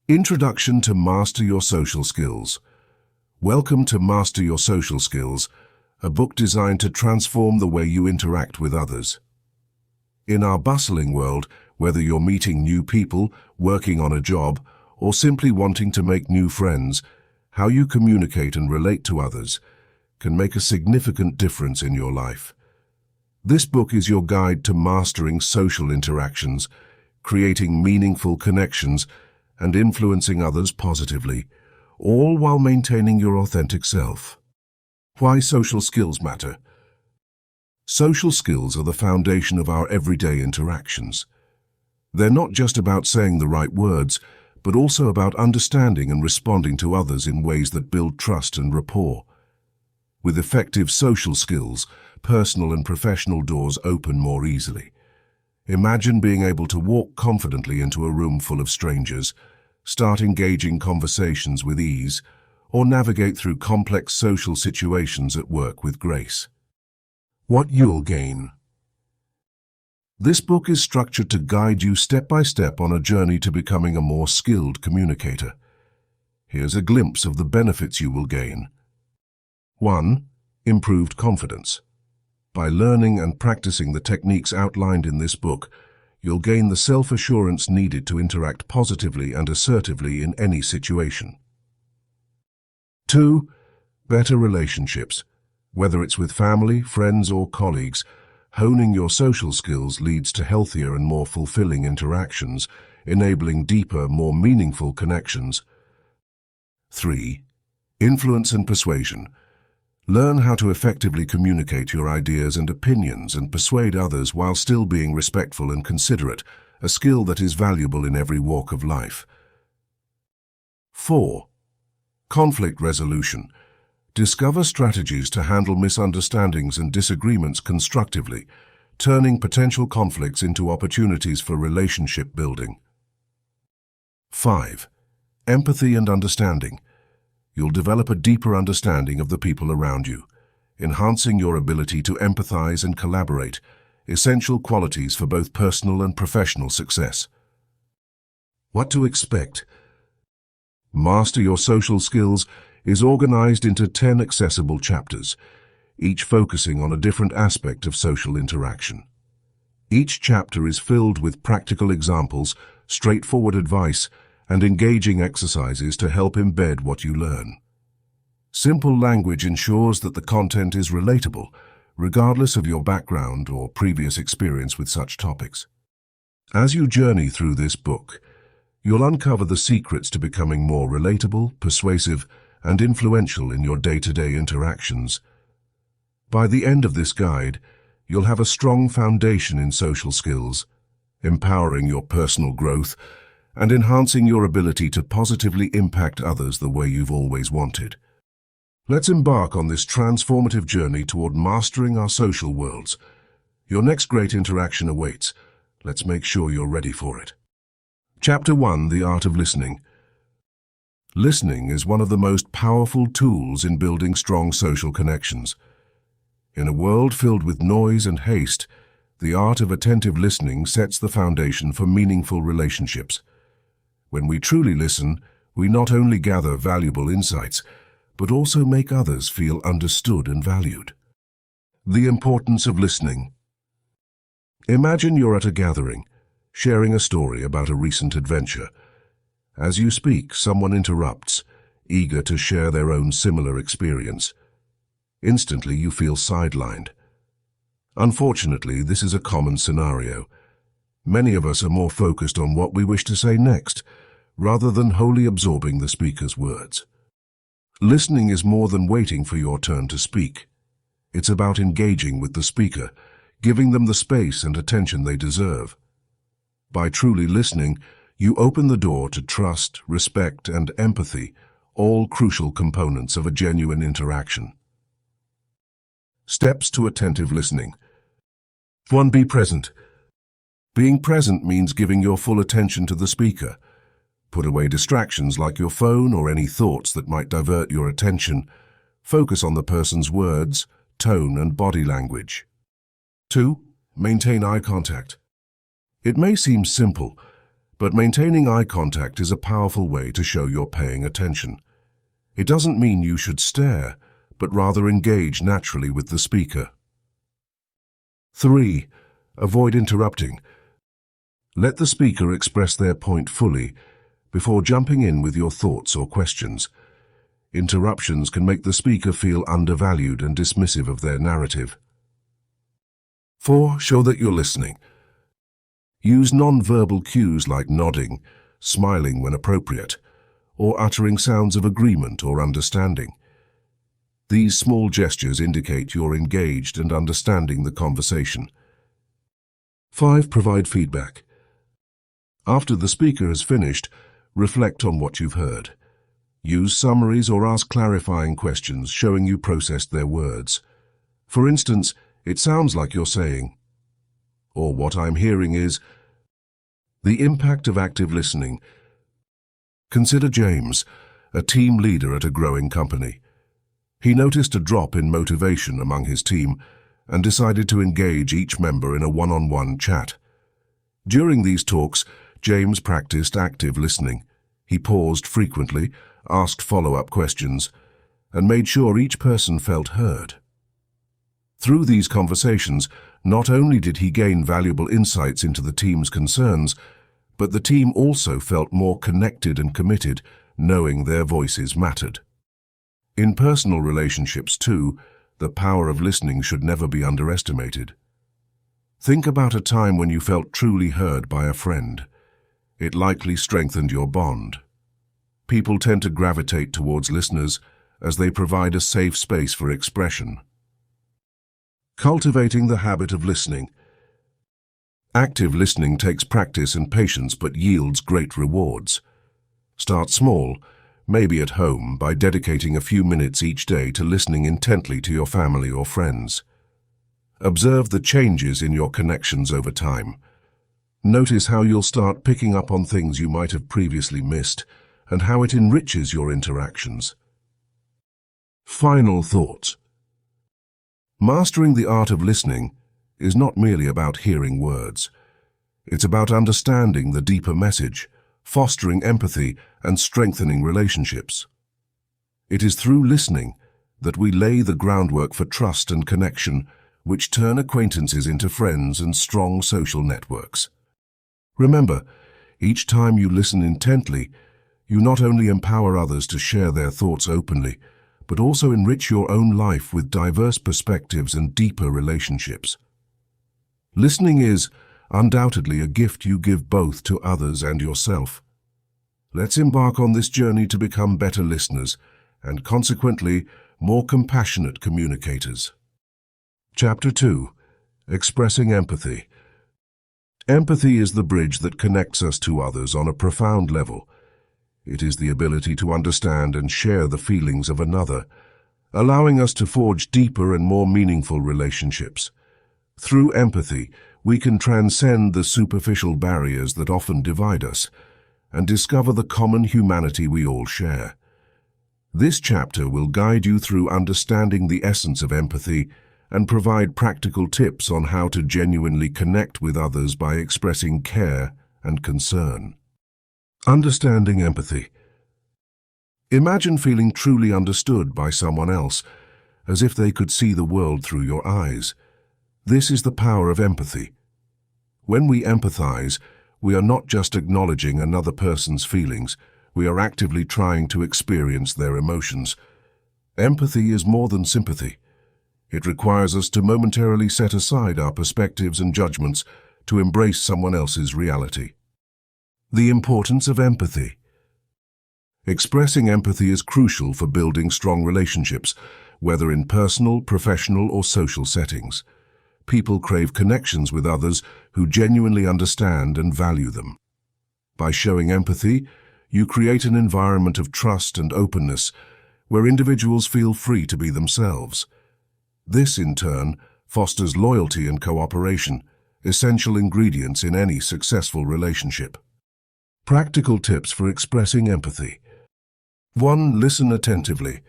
Introduction to Master Your Social Skills. Welcome to Master Your Social Skills, a book designed to transform the way you interact with others. In our bustling world, whether you're meeting new people, working on a job, or simply wanting to make new friends, how you communicate and relate to others can make a significant difference in your life. This book is your guide to mastering social interactions, creating meaningful connections, and influencing others positively, all while maintaining your authentic self. Why social skills matter. Social skills are the foundation of our everyday interactions. They're not just about saying the right words, but also about understanding and responding to others in ways that build trust and rapport. With effective social skills, personal and professional doors open more easily. Imagine being able to walk confidently into a room full of strangers, start engaging conversations with ease, or navigate through complex social situations at work with grace. What you'll gain. This book is structured to guide you step by step on a journey to becoming a more skilled communicator. Here's a glimpse of the benefits you will gain. 1. Improved confidence. By learning and practicing the techniques outlined in this book, you'll gain the self-assurance needed to interact positively and assertively in any situation. 2. Better relationships. Whether it's with family, friends, or colleagues, honing your social skills leads to healthier and more fulfilling interactions, enabling deeper, more meaningful connections. 3. Influence and persuasion. Learn how to effectively communicate your ideas and opinions and persuade others while still being respectful and considerate, a skill that is valuable in every walk of life. 4. Conflict resolution. Discover strategies to handle misunderstandings and disagreements constructively, turning potential conflicts into opportunities for relationship building. 5. Empathy and understanding. You'll develop a deeper understanding of the people around you, enhancing your ability to empathize and collaborate, essential qualities for both personal and professional success. What to expect? Master Your Social Skills is organized into 10 accessible chapters, each focusing on a different aspect of social interaction. Each chapter is filled with practical examples, straightforward advice, and engaging exercises to help embed what you learn. Simple language ensures that the content is relatable, regardless of your background or previous experience with such topics. As you journey through this book, you'll uncover the secrets to becoming more relatable, persuasive, and influential in your day-to-day interactions. By the end of this guide, you'll have a strong foundation in social skills, empowering your personal growth and enhancing your ability to positively impact others the way you've always wanted. Let's embark on this transformative journey toward mastering our social worlds. Your next great interaction awaits. Let's make sure you're ready for it. Chapter 1: The Art of Listening. Listening is one of the most powerful tools in building strong social connections. In a world filled with noise and haste, the art of attentive listening sets the foundation for meaningful relationships. When we truly listen, we not only gather valuable insights, but also make others feel understood and valued. The importance of listening. Imagine you're at a gathering, sharing a story about a recent adventure. As you speak, someone interrupts, eager to share their own similar experience. Instantly, you feel sidelined. Unfortunately, this is a common scenario. Many of us are more focused on what we wish to say next, rather than wholly absorbing the speaker's words. Listening is more than waiting for your turn to speak. It's about engaging with the speaker, giving them the space and attention they deserve. By truly listening, you open the door to trust, respect, and empathy, all crucial components of a genuine interaction. Steps to attentive listening. 1. Be present. Being present means giving your full attention to the speaker. Put away distractions like your phone or any thoughts that might divert your attention. Focus on the person's words, tone, and body language. 2. Maintain eye contact. It may seem simple, But maintaining eye contact is a powerful way to show you're paying attention. It doesn't mean you should stare, but rather engage naturally with the speaker. 3. Avoid interrupting. Let the speaker express their point fully before jumping in with your thoughts or questions. Interruptions can make the speaker feel undervalued and dismissive of their narrative. 4. Show that you're listening. Use non-verbal cues like nodding, smiling when appropriate, or uttering sounds of agreement or understanding. These small gestures indicate you're engaged and understanding the conversation. 5. Provide feedback. After the speaker has finished, reflect on what you've heard. Use summaries or ask clarifying questions showing you processed their words. For instance, it sounds like you're saying, or what I'm hearing is, the impact of active listening. Consider James, a team leader at a growing company. He noticed a drop in motivation among his team and decided to engage each member in a one-on-one chat. During these talks, James practiced active listening. He paused frequently, asked follow-up questions, and made sure each person felt heard. Through these conversations, not only did he gain valuable insights into the team's concerns, but the team also felt more connected and committed, knowing their voices mattered. In personal relationships, too, the power of listening should never be underestimated. Think about a time when you felt truly heard by a friend. It likely strengthened your bond. People tend to gravitate towards listeners as they provide a safe space for expression. Cultivating the habit of listening. Active listening takes practice and patience but yields great rewards. Start small, maybe at home, by dedicating a few minutes each day to listening intently to your family or friends. Observe the changes in your connections over time. Notice how you'll start picking up on things you might have previously missed and how it enriches your interactions. Final thoughts. Mastering the art of listening is not merely about hearing words. It's about understanding the deeper message, fostering empathy, and strengthening relationships. It is through listening that we lay the groundwork for trust and connection, which turn acquaintances into friends and strong social networks. Remember, each time you listen intently, you not only empower others to share their thoughts openly, but also enrich your own life with diverse perspectives and deeper relationships. Listening is, undoubtedly, a gift you give both to others and yourself. Let's embark on this journey to become better listeners and, consequently, more compassionate communicators. Chapter 2. Expressing Empathy. Empathy is the bridge that connects us to others on a profound level. It is the ability to understand and share the feelings of another, allowing us to forge deeper and more meaningful relationships. Through empathy, we can transcend the superficial barriers that often divide us and discover the common humanity we all share. This chapter will guide you through understanding the essence of empathy and provide practical tips on how to genuinely connect with others by expressing care and concern. Understanding empathy. Imagine feeling truly understood by someone else, as if they could see the world through your eyes. This is the power of empathy. When we empathize, we are not just acknowledging another person's feelings, we are actively trying to experience their emotions. Empathy is more than sympathy. It requires us to momentarily set aside our perspectives and judgments to embrace someone else's reality. The importance of empathy. Expressing empathy is crucial for building strong relationships, whether in personal, professional, or social settings. People crave connections with others who genuinely understand and value them. By showing empathy, you create an environment of trust and openness where individuals feel free to be themselves. This, in turn, fosters loyalty and cooperation, essential ingredients in any successful relationship. Practical tips for expressing empathy. 1. Listen attentively.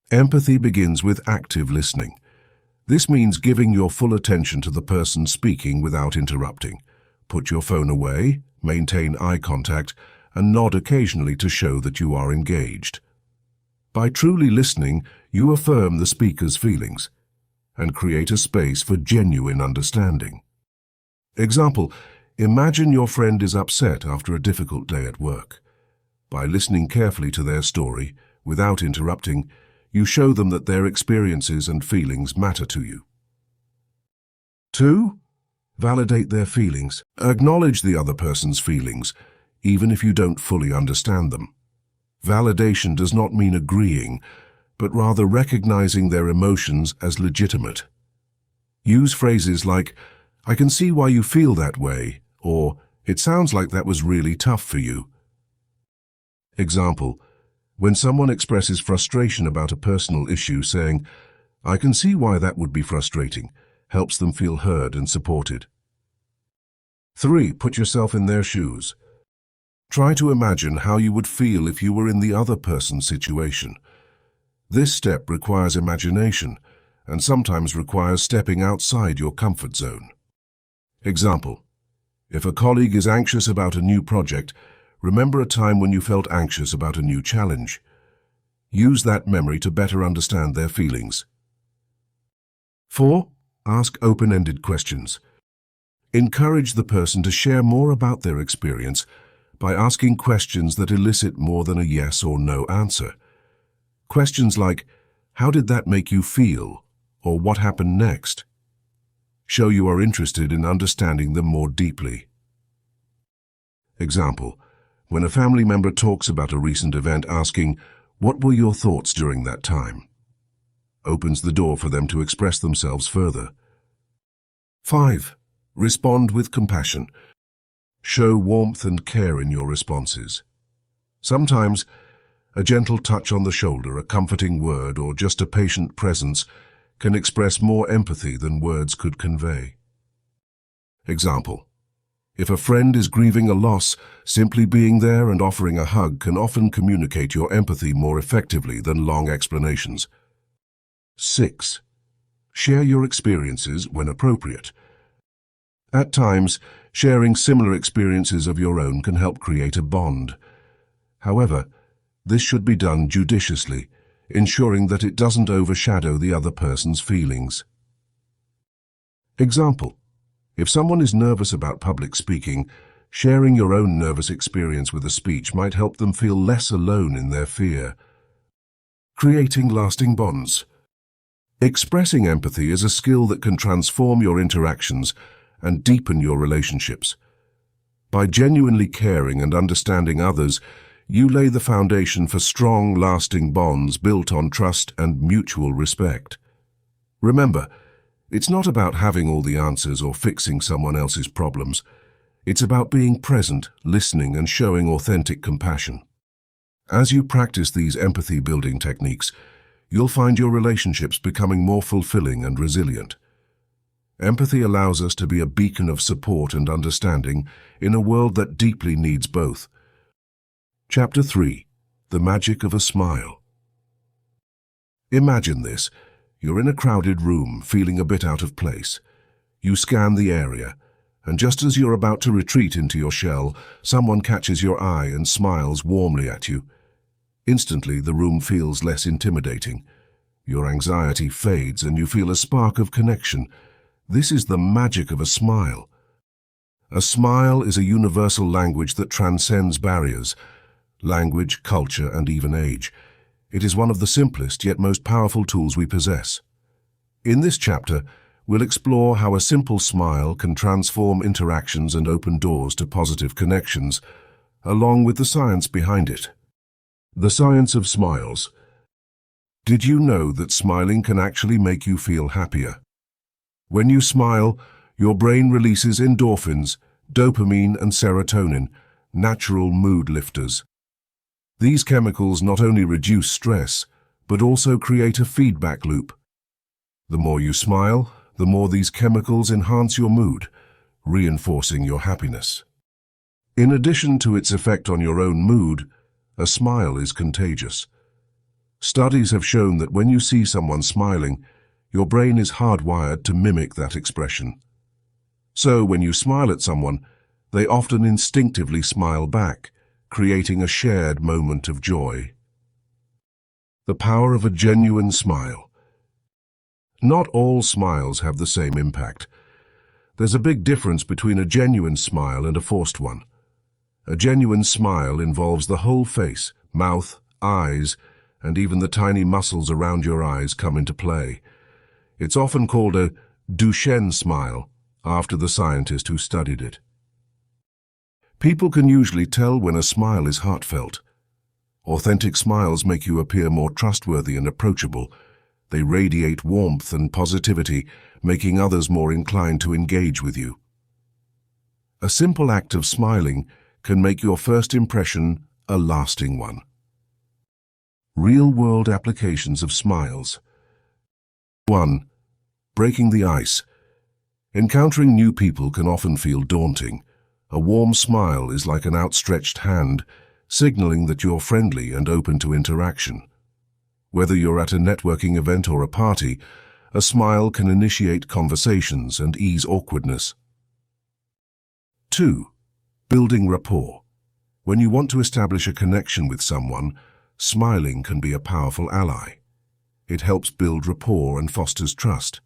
Empathy begins with active listening. This means giving your full attention to the person speaking without interrupting. Put your phone away, maintain eye contact, and nod occasionally to show that you are engaged. By truly listening, you affirm the speaker's feelings and create a space for genuine understanding. Example: imagine your friend is upset after a difficult day at work. By listening carefully to their story, without interrupting, you show them that their experiences and feelings matter to you. 2. Validate their feelings. Acknowledge the other person's feelings, even if you don't fully understand them. Validation does not mean agreeing, but rather recognizing their emotions as legitimate. Use phrases like, "I can see why you feel that way," or "It sounds like that was really tough for you." Example: when someone expresses frustration about a personal issue, saying, "I can see why that would be frustrating," helps them feel heard and supported. 3. Put yourself in their shoes. Try to imagine how you would feel if you were in the other person's situation. This step requires imagination and sometimes requires stepping outside your comfort zone. Example: if a colleague is anxious about a new project, remember a time when you felt anxious about a new challenge. Use that memory to better understand their feelings. 4. Ask open-ended questions. Encourage the person to share more about their experience by asking questions that elicit more than a yes or no answer. Questions like, "How did that make you feel?" or "What happened next?" show you are interested in understanding them more deeply. Example: when a family member talks about a recent event, asking, "What were your thoughts during that time?" opens the door for them to express themselves further. 5. Respond with compassion. Show warmth and care in your responses. Sometimes, a gentle touch on the shoulder, a comforting word, or just a patient presence can express more empathy than words could convey. Example: if a friend is grieving a loss, simply being there and offering a hug can often communicate your empathy more effectively than long explanations. 6. Share your experiences when appropriate. At times, sharing similar experiences of your own can help create a bond. However, this should be done judiciously, ensuring that it doesn't overshadow the other person's feelings. Example: if someone is nervous about public speaking, sharing your own nervous experience with a speech might help them feel less alone in their fear. Creating lasting bonds. Expressing empathy is a skill that can transform your interactions and deepen your relationships. By genuinely caring and understanding others, you lay the foundation for strong, lasting bonds built on trust and mutual respect. Remember, it's not about having all the answers or fixing someone else's problems. It's about being present, listening, and showing authentic compassion. As you practice these empathy-building techniques, you'll find your relationships becoming more fulfilling and resilient. Empathy allows us to be a beacon of support and understanding in a world that deeply needs both. Chapter 3. The Magic of a Smile. Imagine this. You're in a crowded room, feeling a bit out of place. You scan the area, and just as you're about to retreat into your shell, someone catches your eye and smiles warmly at you. Instantly, the room feels less intimidating. Your anxiety fades and you feel a spark of connection. This is the magic of a smile. A smile is a universal language that transcends barriers, language, culture, and even age. It is one of the simplest yet most powerful tools we possess. In this chapter, we'll explore how a simple smile can transform interactions and open doors to positive connections, along with the science behind it. The science of smiles. Did you know that smiling can actually make you feel happier? When you smile, your brain releases endorphins, dopamine, and serotonin, natural mood lifters. These chemicals not only reduce stress, but also create a feedback loop. The more you smile, the more these chemicals enhance your mood, reinforcing your happiness. In addition to its effect on your own mood, a smile is contagious. Studies have shown that when you see someone smiling, your brain is hardwired to mimic that expression. So when you smile at someone, They often instinctively smile back, creating a shared moment of joy. The power of a genuine smile. Not all smiles have the same impact. There's a big difference between a genuine smile and a forced one. A genuine smile involves the whole face, mouth, eyes, and even the tiny muscles around your eyes come into play. It's often called a Duchenne smile, after the scientist who studied it. People can usually tell when a smile is heartfelt. Authentic smiles make you appear more trustworthy and approachable. They radiate warmth and positivity, making others more inclined to engage with you. A simple act of smiling can make your first impression a lasting one. Real-world applications of smiles. 1. Breaking the ice. Encountering new people can often feel daunting. A warm smile is like an outstretched hand, signaling that you're friendly and open to interaction. Whether you're at a networking event or a party, a smile can initiate conversations and ease awkwardness. 2. Building rapport. When you want to establish a connection with someone, smiling can be a powerful ally. It helps build rapport and fosters trust.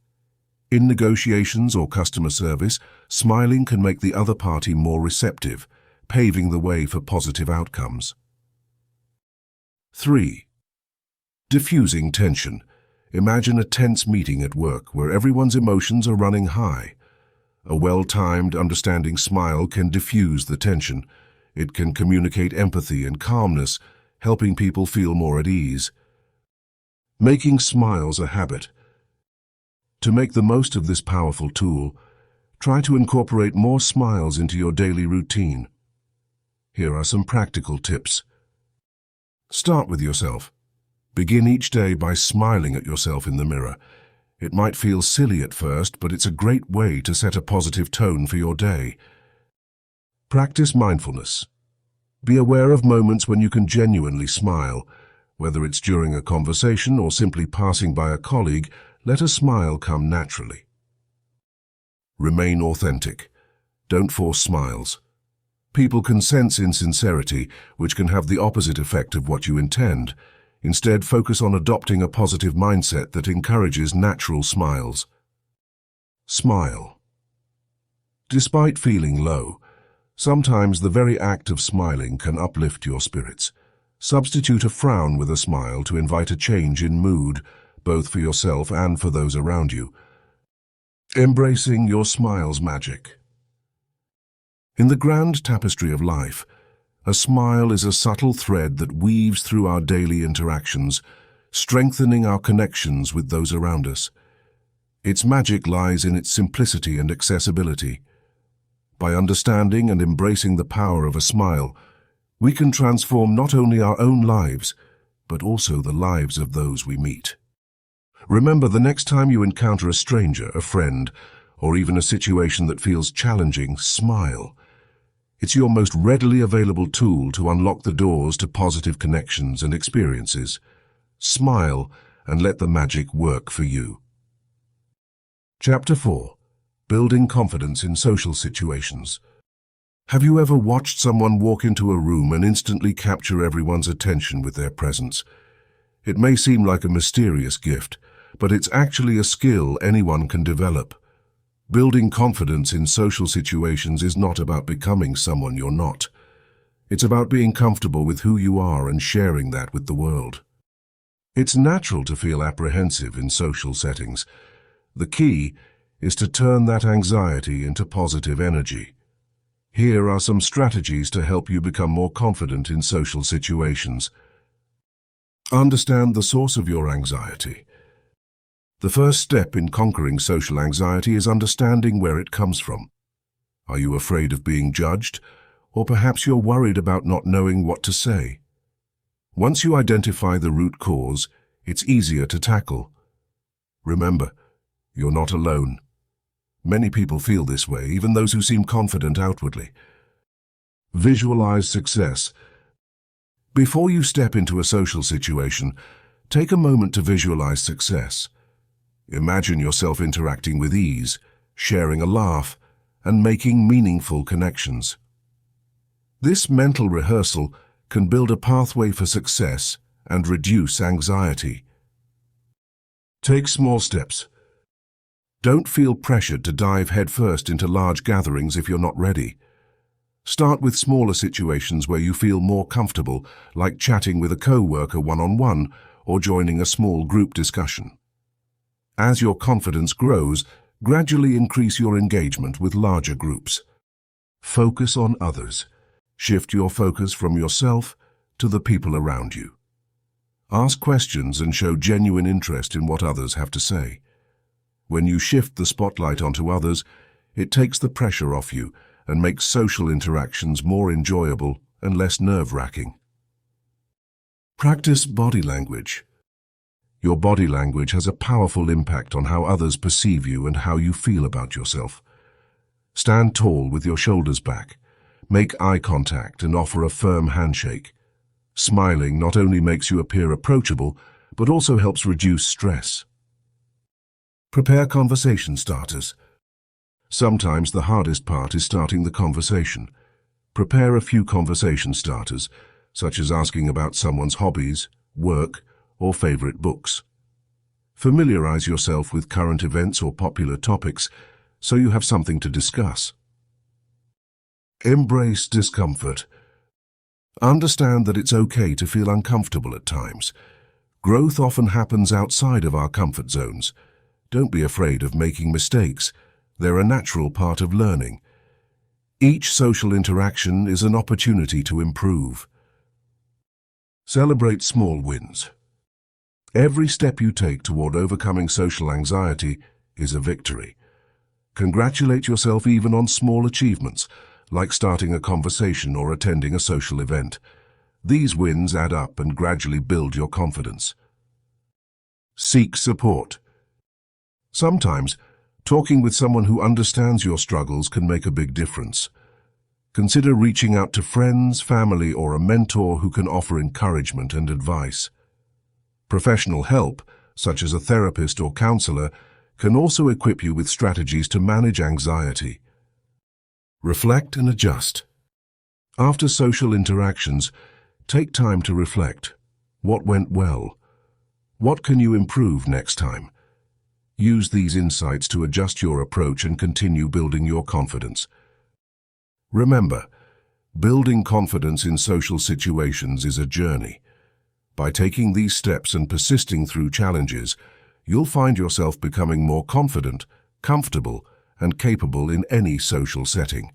In negotiations or customer service, smiling can make the other party more receptive, paving the way for positive outcomes. 3. Diffusing tension. Imagine a tense meeting at work where everyone's emotions are running high. A well-timed, understanding smile can diffuse the tension. It can communicate empathy and calmness, helping people feel more at ease. Making smiles a habit. To make the most of this powerful tool, try to incorporate more smiles into your daily routine. Here are some practical tips. Start with yourself. Begin each day by smiling at yourself in the mirror. It might feel silly at first, but it's a great way to set a positive tone for your day. Practice mindfulness. Be aware of moments when you can genuinely smile. Whether it's during a conversation or simply passing by a colleague, let a smile come naturally. Remain authentic. Don't force smiles. People can sense insincerity, which can have the opposite effect of what you intend. Instead, focus on adopting a positive mindset that encourages natural smiles. Smile. Despite feeling low, sometimes the very act of smiling can uplift your spirits. Substitute a frown with a smile to invite a change in mood, both for yourself and for those around you. Embracing your smile's magic. In the grand tapestry of life, a smile is a subtle thread that weaves through our daily interactions, strengthening our connections with those around us. Its magic lies in its simplicity and accessibility. By understanding and embracing the power of a smile, we can transform not only our own lives, but also the lives of those we meet. Remember, the next time you encounter a stranger, a friend, or even a situation that feels challenging, smile. It's your most readily available tool to unlock the doors to positive connections and experiences. Smile and let the magic work for you. Chapter 4. Building confidence in social situations. Have you ever watched someone walk into a room and instantly capture everyone's attention with their presence? It may seem like a mysterious gift, but it's actually a skill anyone can develop. Building confidence in social situations is not about becoming someone you're not. It's about being comfortable with who you are and sharing that with the world. It's natural to feel apprehensive in social settings. The key is to turn that anxiety into positive energy. Here are some strategies to help you become more confident in social situations. Understand the source of your anxiety. The first step in conquering social anxiety is understanding where it comes from. Are you afraid of being judged? Or perhaps you're worried about not knowing what to say? Once you identify the root cause, it's easier to tackle. Remember, you're not alone. Many people feel this way, even those who seem confident outwardly. Visualize success. Before you step into a social situation, take a moment to visualize success. Imagine yourself interacting with ease, sharing a laugh, and making meaningful connections. This mental rehearsal can build a pathway for success and reduce anxiety. Take small steps. Don't feel pressured to dive headfirst into large gatherings if you're not ready. Start with smaller situations where you feel more comfortable, like chatting with a co-worker one-on-one or joining a small group discussion. As your confidence grows, gradually increase your engagement with larger groups. Focus on others. Shift your focus from yourself to the people around you. Ask questions and show genuine interest in what others have to say. When you shift the spotlight onto others, it takes the pressure off you and makes social interactions more enjoyable and less nerve-wracking. Practice body language. Your body language has a powerful impact on how others perceive you and how you feel about yourself. Stand tall with your shoulders back. Make eye contact and offer a firm handshake. Smiling not only makes you appear approachable, but also helps reduce stress. Prepare conversation starters. Sometimes the hardest part is starting the conversation. Prepare a few conversation starters, such as asking about someone's hobbies, work, or favorite books. Familiarize yourself with current events or popular topics so you have something to discuss. Embrace discomfort. Understand that it's okay to feel uncomfortable at times. Growth often happens outside of our comfort zones. Don't be afraid of making mistakes. They're a natural part of learning. Each social interaction is an opportunity to improve. Celebrate small wins. Every step you take toward overcoming social anxiety is a victory. Congratulate yourself even on small achievements, like starting a conversation or attending a social event. These wins add up and gradually build your confidence. Seek support. Sometimes, talking with someone who understands your struggles can make a big difference. Consider reaching out to friends, family, or a mentor who can offer encouragement and advice. Professional help, such as a therapist or counselor, can also equip you with strategies to manage anxiety. Reflect and adjust. After social interactions, take time to reflect. What went well? What can you improve next time? Use these insights to adjust your approach and continue building your confidence. Remember, building confidence in social situations is a journey. By taking these steps and persisting through challenges, you'll find yourself becoming more confident, comfortable, and capable in any social setting.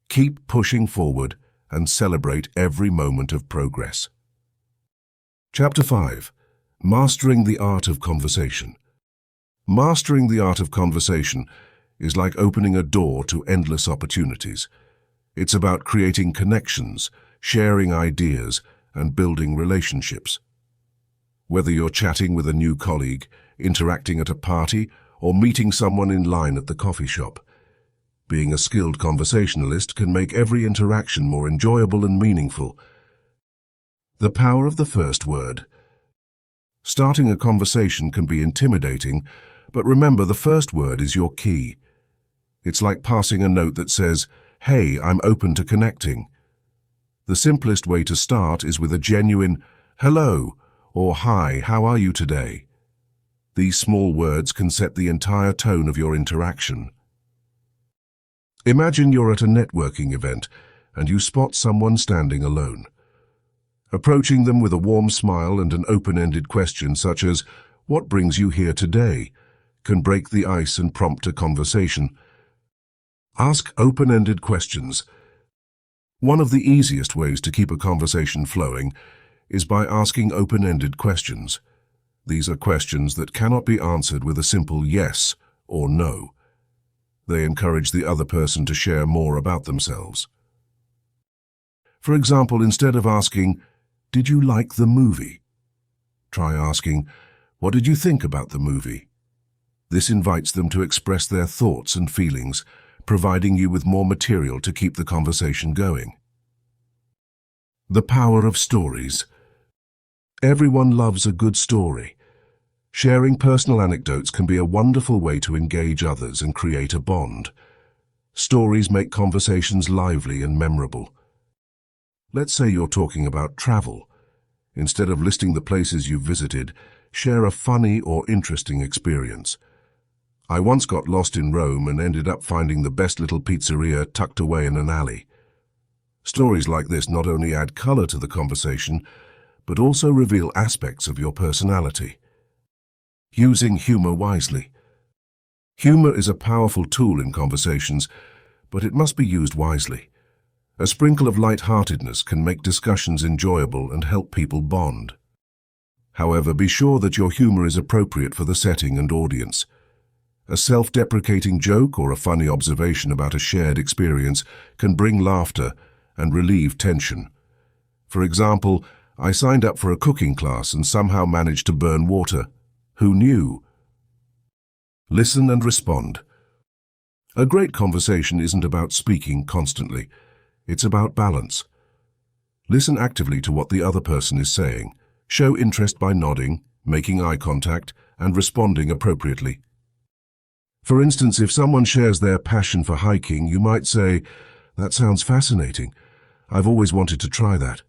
Keep pushing forward and celebrate every moment of progress. Chapter 5. Mastering the Art of Conversation. Mastering the art of conversation is like opening a door to endless opportunities. It's about creating connections, sharing ideas, and building relationships. Whether you're chatting with a new colleague, interacting at a party, or meeting someone in line at the coffee shop, being a skilled conversationalist can make every interaction more enjoyable and meaningful. The power of the first word. Starting a conversation can be intimidating, but remember, the first word is your key. It's like passing a note that says, "Hey, I'm open to connecting." The simplest way to start is with a genuine "Hello" or "Hi, how are you today?" These small words can set the entire tone of your interaction. Imagine you're at a networking event and you spot someone standing alone. Approaching them with a warm smile and an open-ended question such as, "What brings you here today?" can break the ice and prompt a conversation. Ask open-ended questions. One of the easiest ways to keep a conversation flowing is by asking open-ended questions. These are questions that cannot be answered with a simple yes or no. They encourage the other person to share more about themselves. For example, instead of asking, "Did you like the movie?" try asking, "What did you think about the movie?" This invites them to express their thoughts and feelings, providing you with more material to keep the conversation going. The power of stories. Everyone loves a good story. Sharing personal anecdotes can be a wonderful way to engage others and create a bond. Stories make conversations lively and memorable. Let's say you're talking about travel. Instead of listing the places you've visited, share a funny or interesting experience. I once got lost in Rome and ended up finding the best little pizzeria tucked away in an alley. Stories like this not only add color to the conversation, but also reveal aspects of your personality. Using humor wisely. Humor is a powerful tool in conversations, but it must be used wisely. A sprinkle of light-heartedness can make discussions enjoyable and help people bond. However, be sure that your humor is appropriate for the setting and audience. A self-deprecating joke or a funny observation about a shared experience can bring laughter and relieve tension. For example, I signed up for a cooking class and somehow managed to burn water. Who knew? Listen and respond. A great conversation isn't about speaking constantly. It's about balance. Listen actively to what the other person is saying. Show interest by nodding, making eye contact, and responding appropriately. For instance, if someone shares their passion for hiking, you might say, "That sounds fascinating. I've always wanted to try that.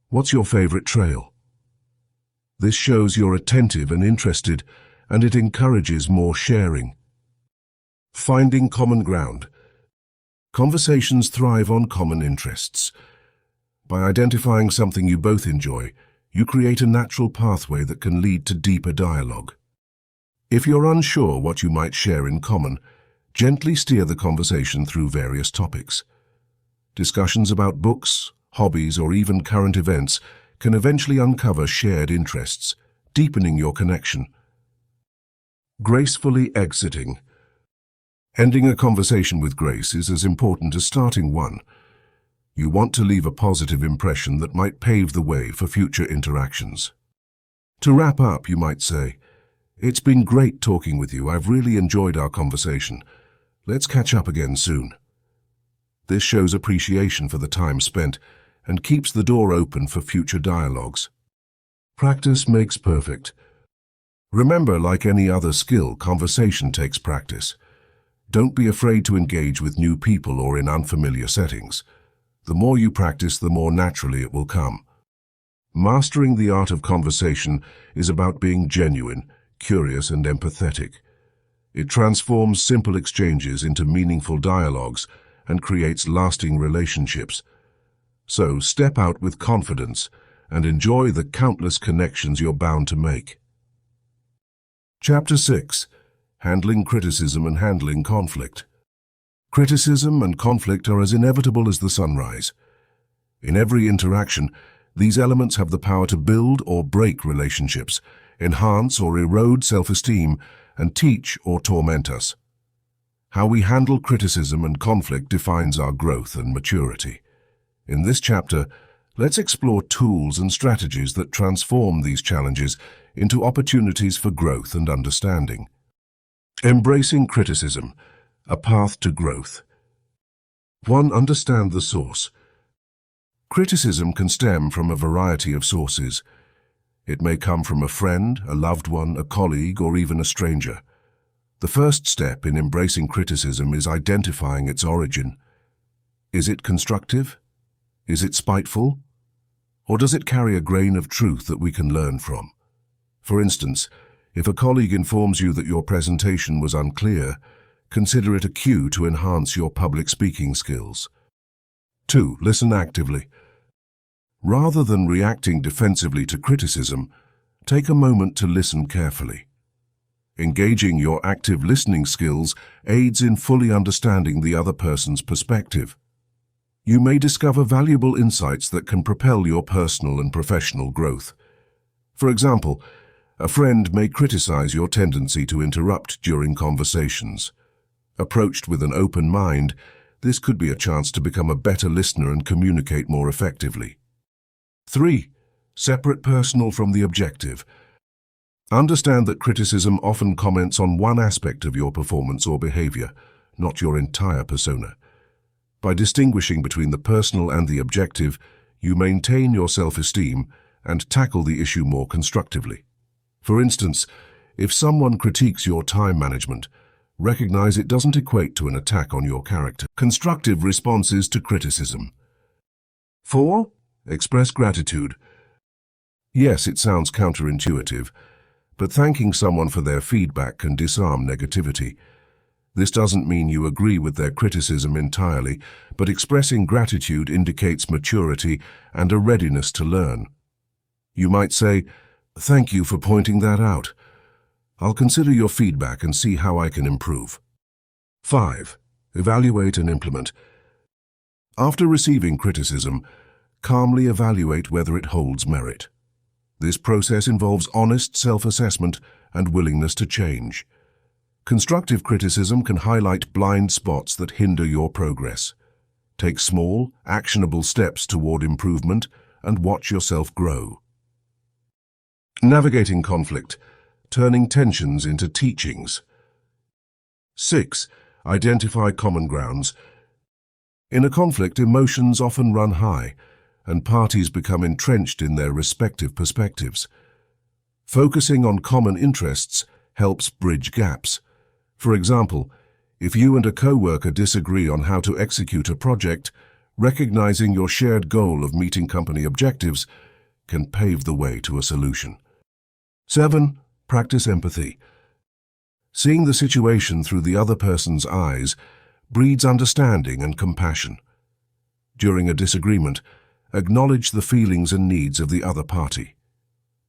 What's your favorite trail?" This shows you're attentive and interested, and it encourages more sharing. Finding common ground. Conversations thrive on common interests. By identifying something you both enjoy, you create a natural pathway that can lead to deeper dialogue. If you're unsure what you might share in common, gently steer the conversation through various topics. Discussions about books, hobbies, or even current events can eventually uncover shared interests, deepening your connection. Gracefully exiting. Ending a conversation with grace is as important as starting one. You want to leave a positive impression that might pave the way for future interactions. To wrap up, you might say, "It's been great talking with you. I've really enjoyed our conversation. Let's catch up again soon." This shows appreciation for the time spent and keeps the door open for future dialogues. Practice makes perfect. Remember, like any other skill, conversation takes practice. Don't be afraid to engage with new people or in unfamiliar settings. The more you practice, the more naturally it will come. Mastering the art of conversation is about being genuine, curious, and empathetic. It transforms simple exchanges into meaningful dialogues and creates lasting relationships. So step out with confidence and enjoy the countless connections you're bound to make. Chapter 6. Handling criticism and handling conflict. Criticism and conflict are as inevitable as the sunrise. In every interaction, these elements have the power to build or break relationships, enhance or erode self-esteem, and teach or torment us. How we handle criticism and conflict defines our growth and maturity. In this chapter, let's explore tools and strategies that transform these challenges into opportunities for growth and understanding. Embracing criticism, a path to growth. 1. Understand the source. Criticism can stem from a variety of sources. It may come from a friend, a loved one, a colleague, or even a stranger. The first step in embracing criticism is identifying its origin. Is it constructive? Is it spiteful? Or does it carry a grain of truth that we can learn from? For instance, if a colleague informs you that your presentation was unclear, consider it a cue to enhance your public speaking skills. 2. Listen actively. Rather than reacting defensively to criticism, take a moment to listen carefully. Engaging your active listening skills aids in fully understanding the other person's perspective. You may discover valuable insights that can propel your personal and professional growth. For example, a friend may criticize your tendency to interrupt during conversations. Approached with an open mind, this could be a chance to become a better listener and communicate more effectively. 3. Separate personal from the objective. Understand that criticism often comments on one aspect of your performance or behavior, not your entire persona. By distinguishing between the personal and the objective, you maintain your self-esteem and tackle the issue more constructively. For instance, if someone critiques your time management, recognize it doesn't equate to an attack on your character. Constructive responses to criticism. 4. Express gratitude. Yes, it sounds counterintuitive, but thanking someone for their feedback can disarm negativity. This doesn't mean you agree with their criticism entirely, but expressing gratitude indicates maturity and a readiness to learn. You might say, "Thank you for pointing that out. I'll consider your feedback and see how I can improve." 5. Evaluate and implement. After receiving criticism, calmly evaluate whether it holds merit. This process involves honest self-assessment and willingness to change. Constructive criticism can highlight blind spots that hinder your progress. Take small, actionable steps toward improvement and watch yourself grow. Navigating conflict, turning tensions into teachings. 6. Identify common grounds. In a conflict, emotions often run high, and parties become entrenched in their respective perspectives. Focusing on common interests helps bridge gaps. For example, if you and a co-worker disagree on how to execute a project, recognizing your shared goal of meeting company objectives can pave the way to a solution. 7. Practice empathy. Seeing the situation through the other person's eyes breeds understanding and compassion. During a disagreement, acknowledge the feelings and needs of the other party.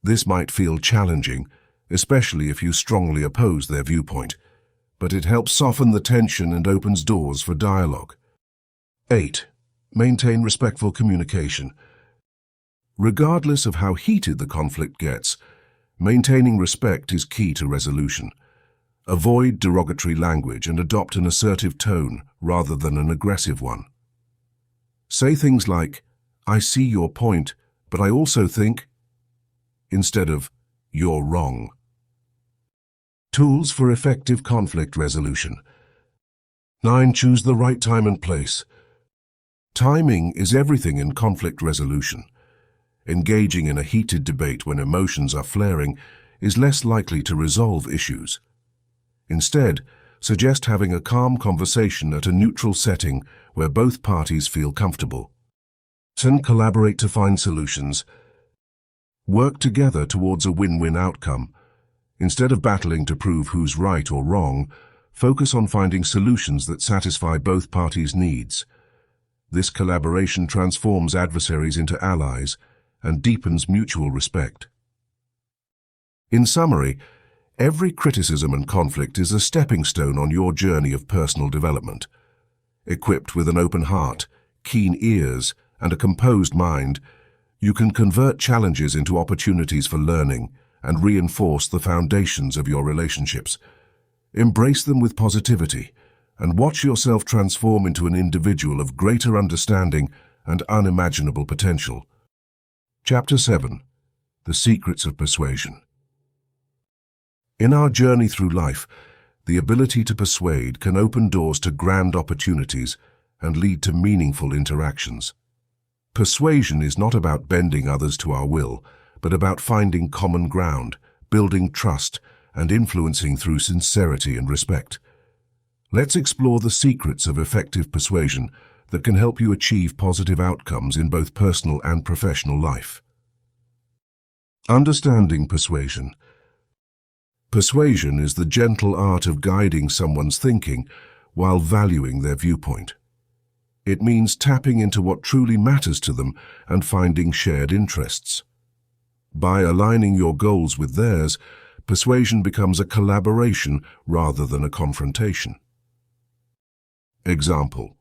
This might feel challenging, especially if you strongly oppose their viewpoint, but it helps soften the tension and opens doors for dialogue. 8. Maintain respectful communication. Regardless of how heated the conflict gets, maintaining respect is key to resolution. Avoid derogatory language and adopt an assertive tone rather than an aggressive one. Say things like, "I see your point, but I also think," instead of, "You're wrong." Tools for effective conflict resolution. 9. Choose the right time and place. Timing is everything in conflict resolution. Engaging in a heated debate when emotions are flaring is less likely to resolve issues. Instead, suggest having a calm conversation at a neutral setting where both parties feel comfortable. 10. Collaborate to find solutions. Work together towards a win-win outcome. Instead of battling to prove who's right or wrong, focus on finding solutions that satisfy both parties' needs. This collaboration transforms adversaries into allies and deepens mutual respect. In summary, every criticism and conflict is a stepping stone on your journey of personal development. Equipped with an open heart, keen ears, and a composed mind, you can convert challenges into opportunities for learning and reinforce the foundations of your relationships. Embrace them with positivity and watch yourself transform into an individual of greater understanding and unimaginable potential. Chapter 7. The Secrets of Persuasion. In our journey through life, the ability to persuade can open doors to grand opportunities and lead to meaningful interactions. Persuasion is not about bending others to our will, but about finding common ground, building trust, and influencing through sincerity and respect. Let's explore the secrets of effective persuasion that can help you achieve positive outcomes in both personal and professional life. Understanding persuasion. Persuasion is the gentle art of guiding someone's thinking while valuing their viewpoint. It means tapping into what truly matters to them and finding shared interests. By aligning your goals with theirs, persuasion becomes a collaboration rather than a confrontation. Example: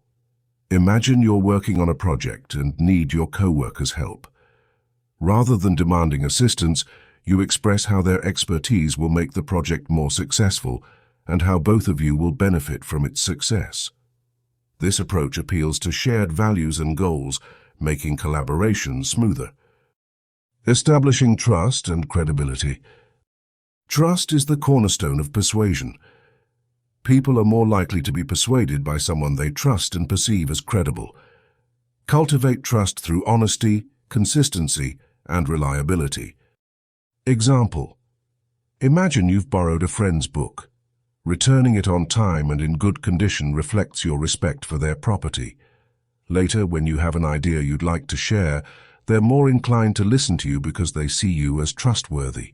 imagine you're working on a project and need your co-worker's help. Rather than demanding assistance, you express how their expertise will make the project more successful and how both of you will benefit from its success. This approach appeals to shared values and goals, making collaboration smoother. Establishing trust and credibility. Trust is the cornerstone of persuasion. People are more likely to be persuaded by someone they trust and perceive as credible. Cultivate trust through honesty, consistency, and reliability. Example: imagine you've borrowed a friend's book. Returning it on time and in good condition reflects your respect for their property. Later, when you have an idea you'd like to share, they're more inclined to listen to you because they see you as trustworthy.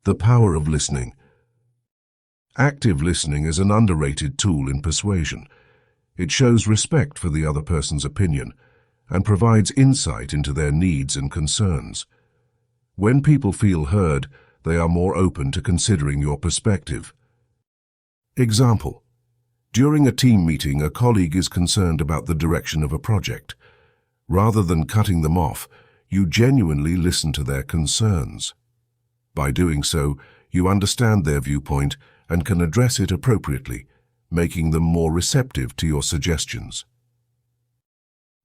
The power of listening. Active listening is an underrated tool in persuasion. It shows respect for the other person's opinion and provides insight into their needs and concerns. When people feel heard, they are more open to considering your perspective. Example: during a team meeting, a colleague is concerned about the direction of a project. Rather than cutting them off, you genuinely listen to their concerns. By doing so, you understand their viewpoint and can address it appropriately, making them more receptive to your suggestions.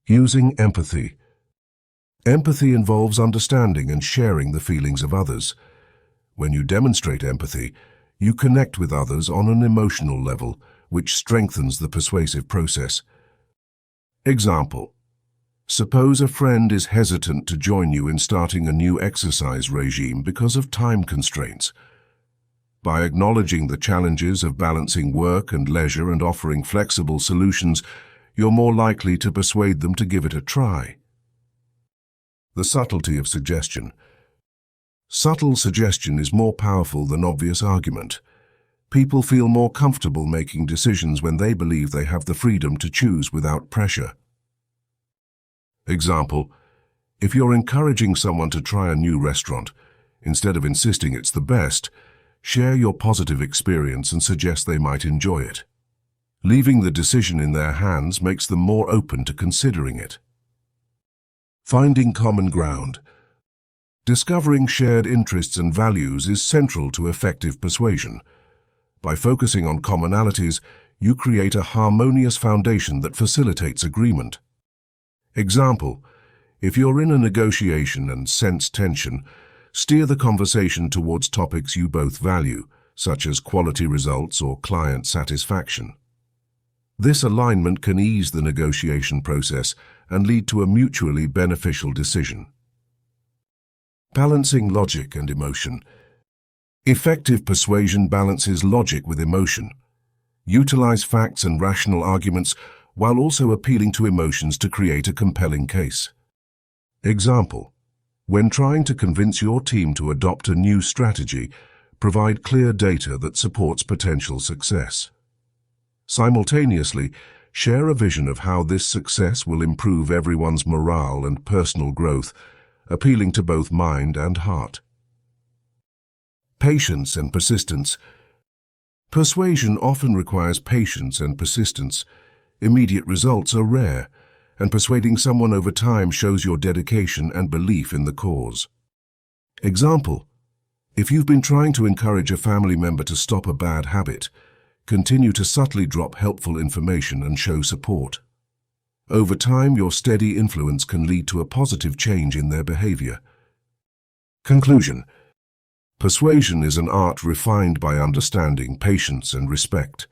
Using empathy. Empathy involves understanding and sharing the feelings of others. When you demonstrate empathy, you connect with others on an emotional level, which strengthens the persuasive process. Example: suppose a friend is hesitant to join you in starting a new exercise regime because of time constraints. By acknowledging the challenges of balancing work and leisure and offering flexible solutions, you're more likely to persuade them to give it a try. The subtlety of suggestion. Subtle suggestion is more powerful than obvious argument. People feel more comfortable making decisions when they believe they have the freedom to choose without pressure. Example: if you're encouraging someone to try a new restaurant, instead of insisting it's the best, share your positive experience and suggest they might enjoy it. Leaving the decision in their hands makes them more open to considering it. Finding common ground. Discovering shared interests and values is central to effective persuasion. By focusing on commonalities, you create a harmonious foundation that facilitates agreement. Example: if you're in a negotiation and sense tension, steer the conversation towards topics you both value, such as quality results or client satisfaction. This alignment can ease the negotiation process and lead to a mutually beneficial decision. Balancing logic and emotion. Effective persuasion balances logic with emotion. Utilize facts and rational arguments while also appealing to emotions to create a compelling case. Example: when trying to convince your team to adopt a new strategy, provide clear data that supports potential success. Simultaneously, share a vision of how this success will improve everyone's morale and personal growth, appealing to both mind and heart. Patience and persistence. Persuasion often requires patience and persistence. Immediate results are rare, and persuading someone over time shows your dedication and belief in the cause. Example: if you've been trying to encourage a family member to stop a bad habit, continue to subtly drop helpful information and show support. Over time, your steady influence can lead to a positive change in their behavior. Conclusion. Persuasion is an art refined by understanding, patience, and respect.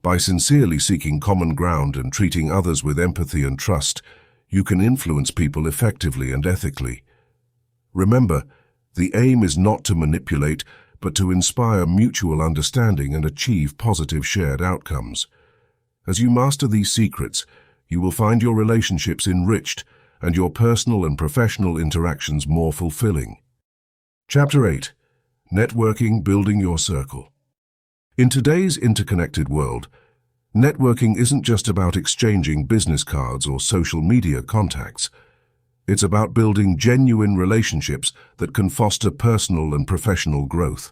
By sincerely seeking common ground and treating others with empathy and trust, you can influence people effectively and ethically. Remember, the aim is not to manipulate, but to inspire mutual understanding and achieve positive shared outcomes. As you master these secrets, you will find your relationships enriched and your personal and professional interactions more fulfilling. Chapter 8. Networking: Building Your Circle. In today's interconnected world, networking isn't just about exchanging business cards or social media contacts. It's about building genuine relationships that can foster personal and professional growth.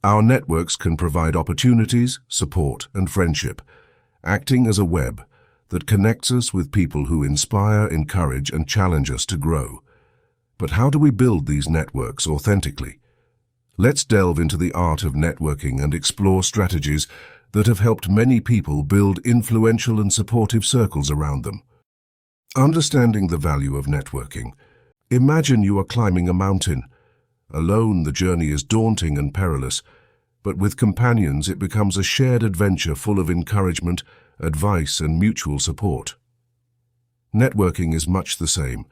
Our networks can provide opportunities, support, and friendship, acting as a web that connects us with people who inspire, encourage, and challenge us to grow. But how do we build these networks authentically? Let's delve into the art of networking and explore strategies that have helped many people build influential and supportive circles around them. Understanding the value of networking. Imagine you are climbing a mountain. Alone, the journey is daunting and perilous, but with companions, it becomes a shared adventure full of encouragement, advice, and mutual support. Networking is much the same.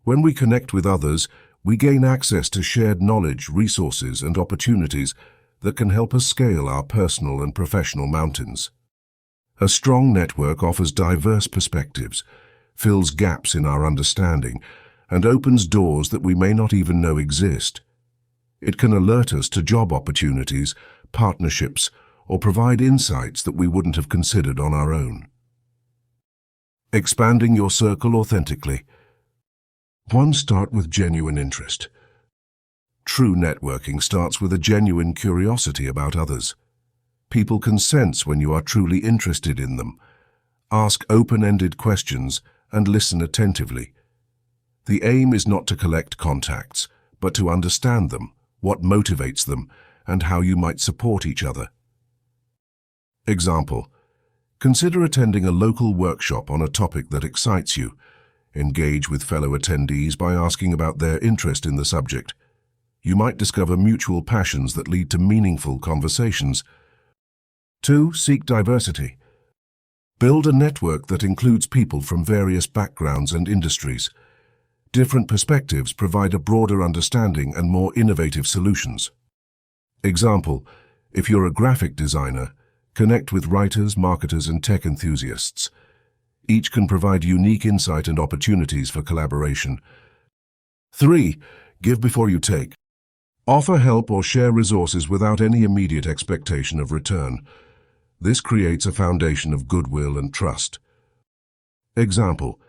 When we connect with others, we gain access to shared knowledge, resources, and opportunities, that can help us scale our personal and professional mountains. A strong network offers diverse perspectives, fills gaps in our understanding, and opens doors that we may not even know exist. It can alert us to job opportunities, partnerships, or provide insights that we wouldn't have considered on our own. Expanding your circle authentically. 1. Start with genuine interest. True networking starts with a genuine curiosity about others. People can sense when you are truly interested in them. Ask open-ended questions and listen attentively. The aim is not to collect contacts, but to understand them, what motivates them, and how you might support each other. Example: consider attending a local workshop on a topic that excites you. Engage with fellow attendees by asking about their interest in the subject. You might discover mutual passions that lead to meaningful conversations. 2. Seek diversity. Build a network that includes people from various backgrounds and industries. Different perspectives provide a broader understanding and more innovative solutions. Example: if you're a graphic designer, connect with writers, marketers, and tech enthusiasts. Each can provide unique insight and opportunities for collaboration. 3. Give before you take. Offer help or share resources without any immediate expectation of return. This creates a foundation of goodwill and trust. Example: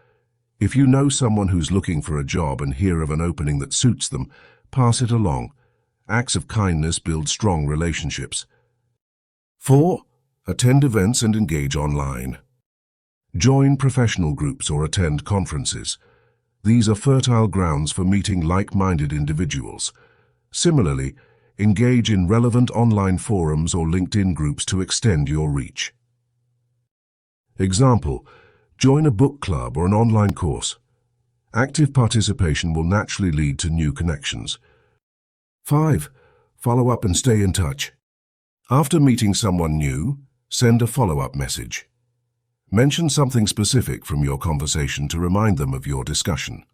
if you know someone who's looking for a job and hear of an opening that suits them, pass it along. Acts of kindness build strong relationships. 4. Attend events and engage online. Join professional groups or attend conferences. These are fertile grounds for meeting like-minded individuals. Similarly, engage in relevant online forums or LinkedIn groups to extend your reach. Example: join a book club or an online course. Active participation will naturally lead to new connections. 5. Follow up and stay in touch. After meeting someone new, send a follow-up message. Mention something specific from your conversation to remind them of your discussion.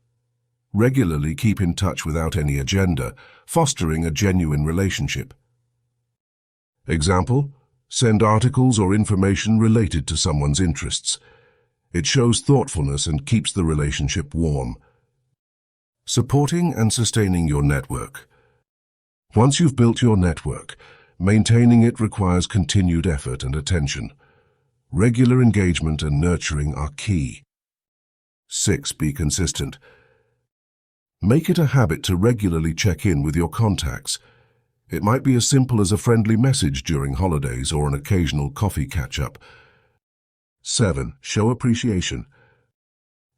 Regularly keep in touch without any agenda, fostering a genuine relationship. Example: send articles or information related to someone's interests. It shows thoughtfulness and keeps the relationship warm. Supporting and sustaining your network. Once you've built your network, maintaining it requires continued effort and attention. Regular engagement and nurturing are key. 6. Be consistent. Make it a habit to regularly check in with your contacts. It might be as simple as a friendly message during holidays or an occasional coffee catch-up. 7. Show appreciation.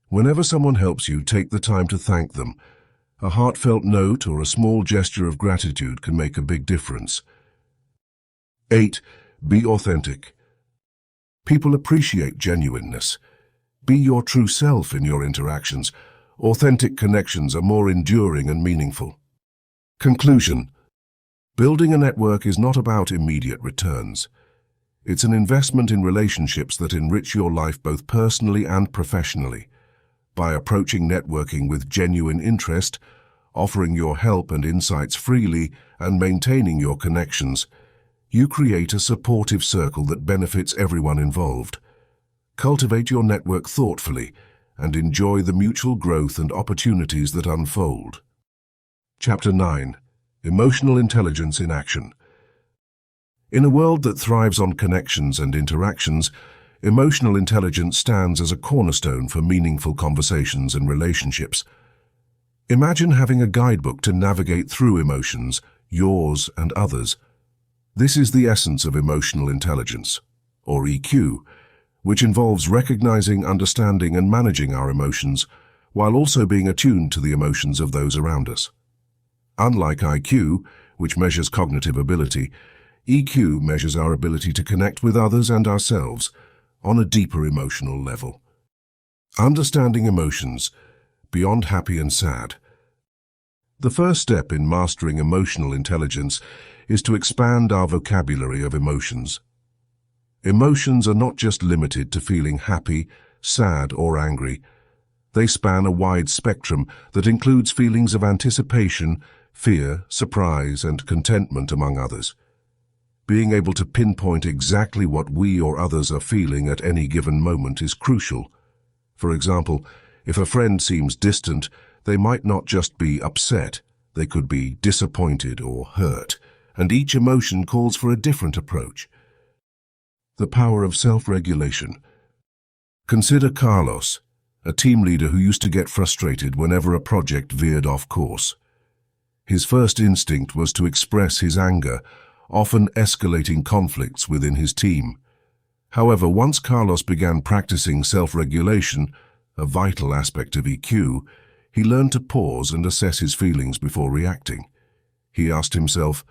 Whenever someone helps you, take the time to thank them. A heartfelt note or a small gesture of gratitude can make a big difference. 8. Be authentic. People appreciate genuineness. Be your true self in your interactions. Authentic connections are more enduring and meaningful. Conclusion: building a network is not about immediate returns. It's an investment in relationships that enrich your life both personally and professionally. By approaching networking with genuine interest, offering your help and insights freely, and maintaining your connections, you create a supportive circle that benefits everyone involved. Cultivate your network thoughtfully and enjoy the mutual growth and opportunities that unfold. Chapter 9. Emotional Intelligence in Action. In a world that thrives on connections and interactions, emotional intelligence stands as a cornerstone for meaningful conversations and relationships. Imagine having a guidebook to navigate through emotions, yours and others. This is the essence of emotional intelligence, or EQ, which involves recognizing, understanding, and managing our emotions, while also being attuned to the emotions of those around us. Unlike IQ, which measures cognitive ability, EQ measures our ability to connect with others and ourselves on a deeper emotional level. Understanding emotions, beyond happy and sad. The first step in mastering emotional intelligence is to expand our vocabulary of emotions. Emotions are not just limited to feeling happy, sad, or angry. They span a wide spectrum that includes feelings of anticipation, fear, surprise, and contentment, among others. Being able to pinpoint exactly what we or others are feeling at any given moment is crucial. For example, if a friend seems distant, they might not just be upset, they could be disappointed or hurt, and each emotion calls for a different approach. The power of self-regulation. Consider Carlos, a team leader who used to get frustrated whenever a project veered off course. His first instinct was to express his anger, often escalating conflicts within his team. However, once Carlos began practicing self-regulation, a vital aspect of EQ, he learned to pause and assess his feelings before reacting. He asked himself,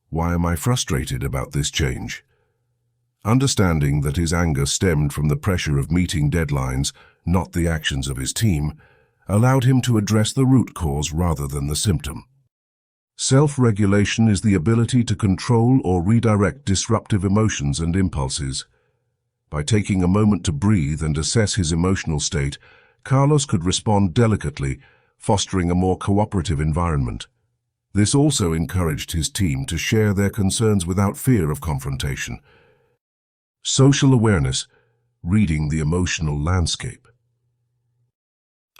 "Why am I frustrated about this change?" Understanding that his anger stemmed from the pressure of meeting deadlines, not the actions of his team, allowed him to address the root cause rather than the symptom. Self-regulation is the ability to control or redirect disruptive emotions and impulses. By taking a moment to breathe and assess his emotional state, Carlos could respond delicately, fostering a more cooperative environment. This also encouraged his team to share their concerns without fear of confrontation. Social awareness, reading the emotional landscape.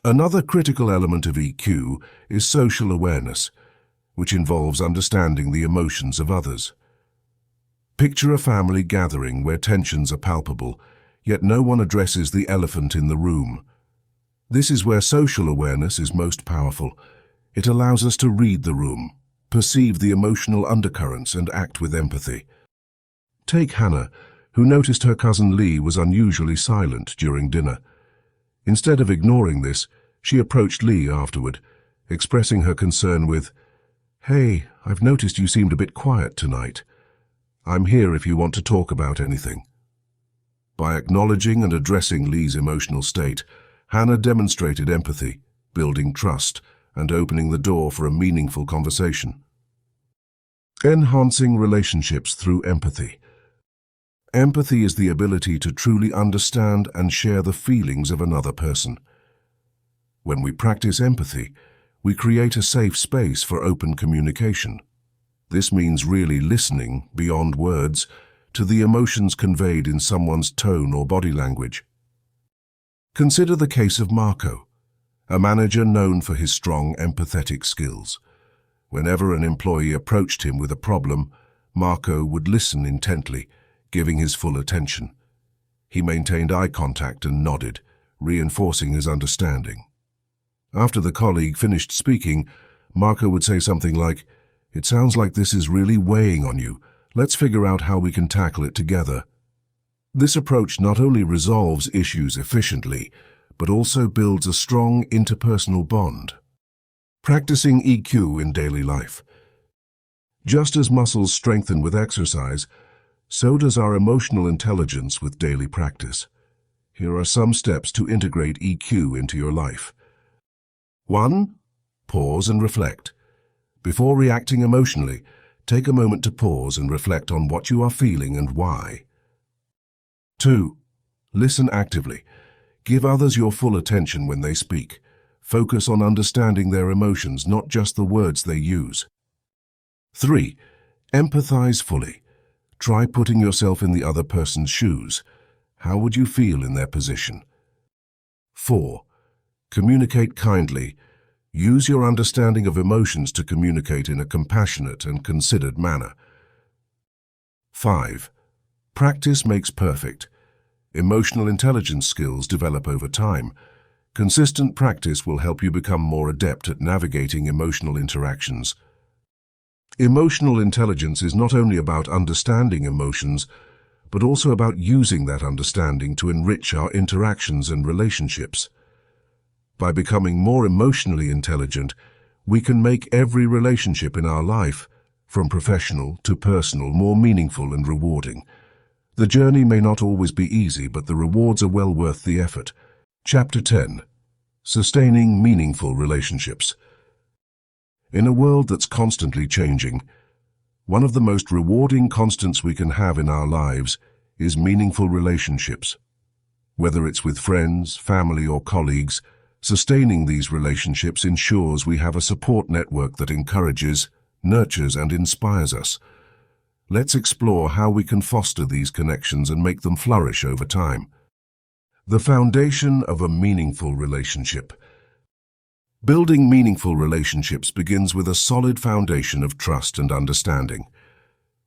Another critical element of EQ is social awareness, which involves understanding the emotions of others. Picture a family gathering where tensions are palpable, yet no one addresses the elephant in the room. This is where social awareness is most powerful. It allows us to read the room, perceive the emotional undercurrents, and act with empathy. Take Hannah, who noticed her cousin Lee was unusually silent during dinner. Instead of ignoring this, she approached Lee afterward, expressing her concern with, "Hey, I've noticed you seemed a bit quiet tonight. I'm here if you want to talk about anything." By acknowledging and addressing Lee's emotional state, Hannah demonstrated empathy, building trust, and opening the door for a meaningful conversation. Enhancing relationships through empathy. Empathy is the ability to truly understand and share the feelings of another person. When we practice empathy, we create a safe space for open communication. This means really listening, beyond words, to the emotions conveyed in someone's tone or body language. Consider the case of Marco, a manager known for his strong empathetic skills. Whenever an employee approached him with a problem, Marco would listen intently, giving his full attention. He maintained eye contact and nodded, reinforcing his understanding. After the colleague finished speaking, Marco would say something like, "It sounds like this is really weighing on you. Let's figure out how we can tackle it together." This approach not only resolves issues efficiently, but also builds a strong interpersonal bond. Practicing EQ in daily life. Just as muscles strengthen with exercise, so does our emotional intelligence with daily practice. Here are some steps to integrate EQ into your life. 1. Pause and reflect. Before reacting emotionally, take a moment to pause and reflect on what you are feeling and why. 2. Listen actively. Give others your full attention when they speak. Focus on understanding their emotions, not just the words they use. 3. Empathize fully. Try putting yourself in the other person's shoes. How would you feel in their position? 4. Communicate kindly. Use your understanding of emotions to communicate in a compassionate and considered manner. 5. Practice makes perfect. Emotional intelligence skills develop over time. Consistent practice will help you become more adept at navigating emotional interactions. Emotional intelligence is not only about understanding emotions, but also about using that understanding to enrich our interactions and relationships. By becoming more emotionally intelligent, we can make every relationship in our life, from professional to personal, more meaningful and rewarding. The journey may not always be easy, but the rewards are well worth the effort. Chapter 10. Sustaining meaningful relationships. In a world that's constantly changing, one of the most rewarding constants we can have in our lives is meaningful relationships. Whether it's with friends, family, or colleagues, sustaining these relationships ensures we have a support network that encourages, nurtures, and inspires us. Let's explore how we can foster these connections and make them flourish over time. The foundation of a meaningful relationship. Building meaningful relationships begins with a solid foundation of trust and understanding.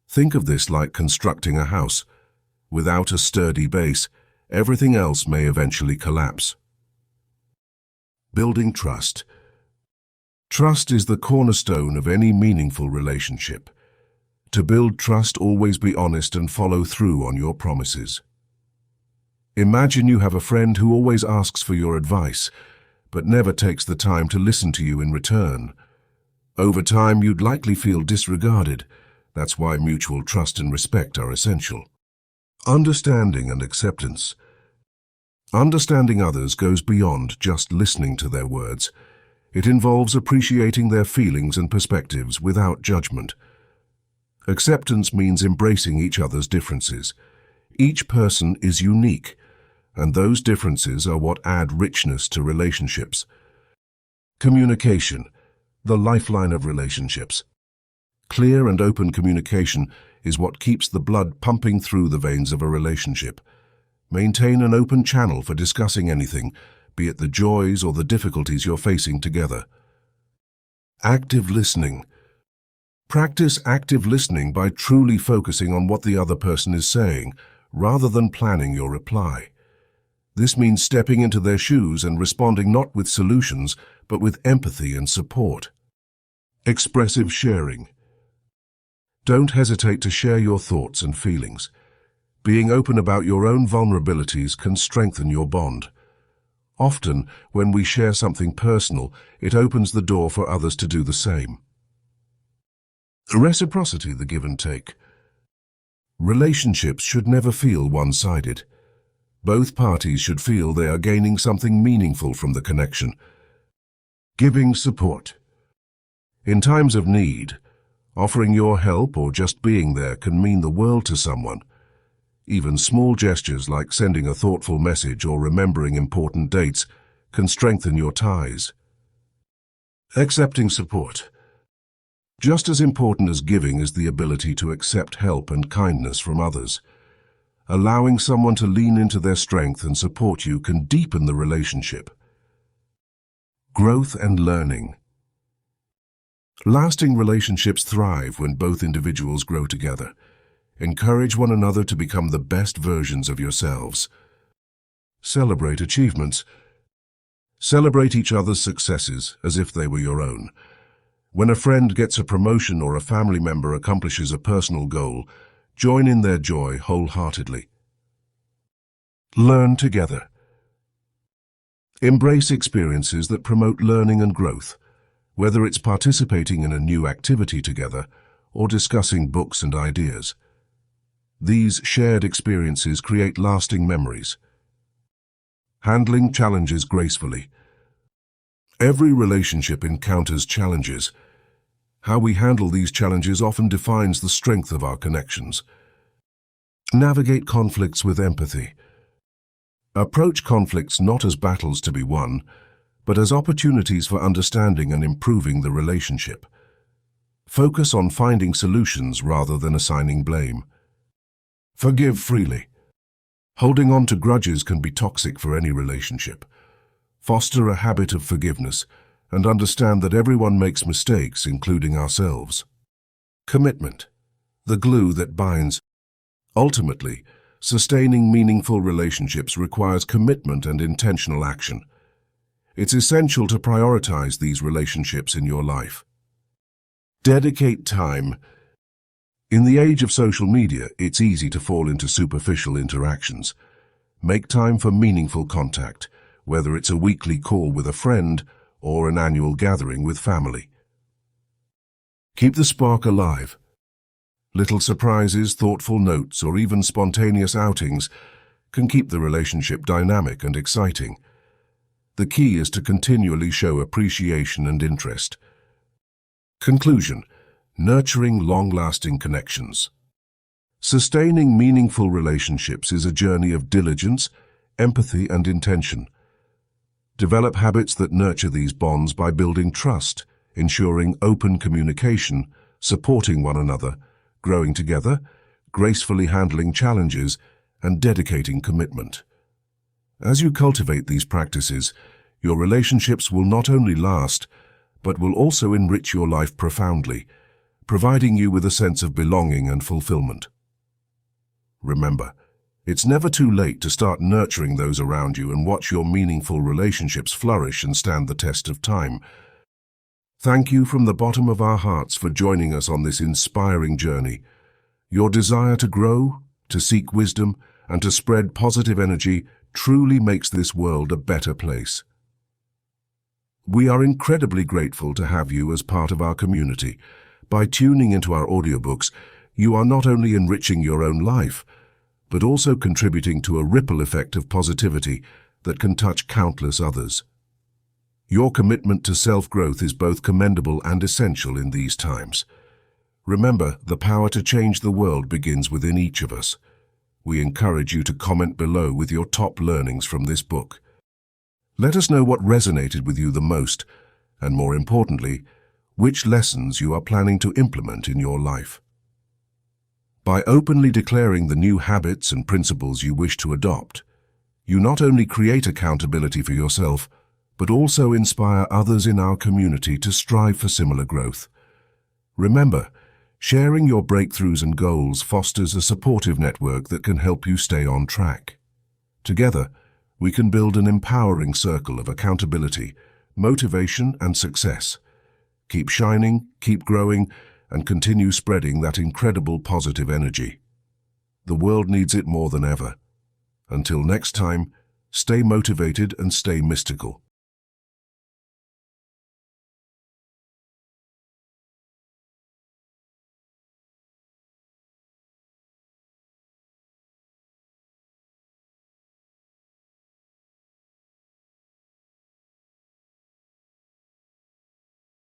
Think of this like constructing a house. Without a sturdy base, everything else may eventually collapse. Building trust. Trust is the cornerstone of any meaningful relationship. To build trust, always be honest and follow through on your promises. Imagine you have a friend who always asks for your advice, but never takes the time to listen to you in return. Over time, you'd likely feel disregarded. That's why mutual trust and respect are essential. Understanding and acceptance. Understanding others goes beyond just listening to their words. It involves appreciating their feelings and perspectives without judgment. Acceptance means embracing each other's differences. Each person is unique, and those differences are what add richness to relationships. Communication, the lifeline of relationships. Clear and open communication is what keeps the blood pumping through the veins of a relationship. Maintain an open channel for discussing anything, be it the joys or the difficulties you're facing together. Active listening. Practice active listening by truly focusing on what the other person is saying, rather than planning your reply. This means stepping into their shoes and responding not with solutions, but with empathy and support. Expressive sharing. Don't hesitate to share your thoughts and feelings. Being open about your own vulnerabilities can strengthen your bond. Often, when we share something personal, it opens the door for others to do the same. Reciprocity, the give and take. Relationships should never feel one-sided. Both parties should feel they are gaining something meaningful from the connection. Giving support. In times of need, offering your help or just being there can mean the world to someone. Even small gestures like sending a thoughtful message or remembering important dates can strengthen your ties. Accepting support. Just as important as giving is the ability to accept help and kindness from others. Allowing someone to lean into their strength and support you can deepen the relationship. Growth and learning. Lasting relationships thrive when both individuals grow together. Encourage one another to become the best versions of yourselves. Celebrate achievements. Celebrate each other's successes as if they were your own. When a friend gets a promotion or a family member accomplishes a personal goal, join in their joy wholeheartedly. Learn together. Embrace experiences that promote learning and growth, whether it's participating in a new activity together or discussing books and ideas. These shared experiences create lasting memories. Handling challenges gracefully. Every relationship encounters challenges. How we handle these challenges often defines the strength of our connections. Navigate conflicts with empathy. Approach conflicts not as battles to be won, but as opportunities for understanding and improving the relationship. Focus on finding solutions rather than assigning blame. Forgive freely. Holding on to grudges can be toxic for any relationship. Foster a habit of forgiveness and understand that everyone makes mistakes, including ourselves. Commitment, the glue that binds. Ultimately, sustaining meaningful relationships requires commitment and intentional action. It's essential to prioritize these relationships in your life. Dedicate time. In the age of social media, it's easy to fall into superficial interactions. Make time for meaningful contact, whether it's a weekly call with a friend or an annual gathering with family. Keep the spark alive. Little surprises, thoughtful notes, or even spontaneous outings can keep the relationship dynamic and exciting. The key is to continually show appreciation and interest. Conclusion: nurturing long-lasting connections. Sustaining meaningful relationships is a journey of diligence, empathy, and intention. Develop habits that nurture these bonds by building trust, ensuring open communication, supporting one another, growing together, gracefully handling challenges, and dedicating commitment. As you cultivate these practices, your relationships will not only last, but will also enrich your life profoundly, providing you with a sense of belonging and fulfillment. Remember, it's never too late to start nurturing those around you and watch your meaningful relationships flourish and stand the test of time. Thank you from the bottom of our hearts for joining us on this inspiring journey. Your desire to grow, to seek wisdom, and to spread positive energy truly makes this world a better place. We are incredibly grateful to have you as part of our community. By tuning into our audiobooks, you are not only enriching your own life, but also contributing to a ripple effect of positivity that can touch countless others. Your commitment to self-growth is both commendable and essential in these times. Remember, the power to change the world begins within each of us. We encourage you to comment below with your top learnings from this book. Let us know what resonated with you the most, and more importantly, which lessons you are planning to implement in your life. By openly declaring the new habits and principles you wish to adopt, you not only create accountability for yourself, but also inspire others in our community to strive for similar growth. Remember, sharing your breakthroughs and goals fosters a supportive network that can help you stay on track. Together, we can build an empowering circle of accountability, motivation, and success. Keep shining, keep growing, and continue spreading that incredible positive energy. The world needs it more than ever. Until next time, stay motivated and stay mystical.